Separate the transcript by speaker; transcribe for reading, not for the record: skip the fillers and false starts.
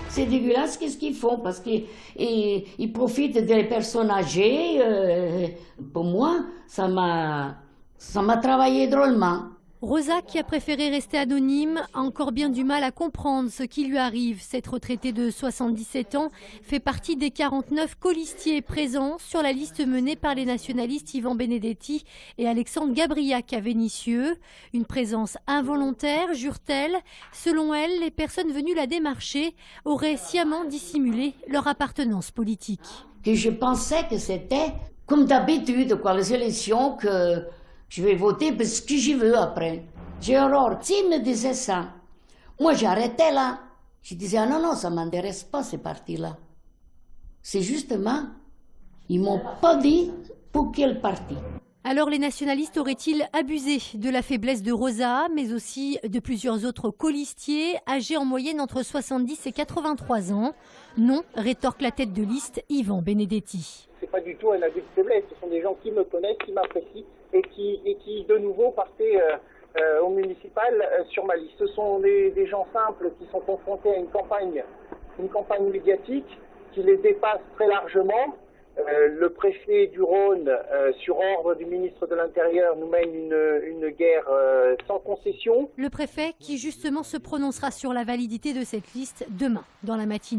Speaker 1: C'est dégueulasse qu'est-ce qu'ils font parce qu'ils profitent des personnes âgées. Pour moi, ça m'a travaillé drôlement.
Speaker 2: Rosa, qui a préféré rester anonyme, a encore bien du mal à comprendre ce qui lui arrive. Cette retraitée de 77 ans fait partie des 49 colistiers présents sur la liste menée par les nationalistes Ivan Benedetti et Alexandre Gabriac à Vénissieux. Une présence involontaire, jure-t-elle. Selon elle, les personnes venues la démarcher auraient sciemment dissimulé leur appartenance politique.
Speaker 1: Que je pensais que c'était comme d'habitude, les élections, que je vais voter parce que j'y veux après. J'ai horreur. S'il me disait ça, moi j'arrêtais là. Je disais, ah non, ça ne m'intéresse pas ces partis-là. C'est justement, ils ne m'ont pas dit pour quel parti.
Speaker 2: Alors les nationalistes auraient-ils abusé de la faiblesse de Rosa, mais aussi de plusieurs autres colistiers, âgés en moyenne entre 70 et 83 ans? Non, rétorque la tête de liste Ivan Benedetti.
Speaker 3: C'est pas du tout un abus de faiblesse, ce sont des gens qui me connaissent, qui m'apprécient et qui de nouveau partaient au municipal sur ma liste. Ce sont des gens simples qui sont confrontés à une campagne médiatique qui les dépasse très largement. Le préfet du Rhône, sur ordre du ministre de l'Intérieur, nous mène une guerre sans concession.
Speaker 2: Le préfet qui justement se prononcera sur la validité de cette liste demain dans la matinée.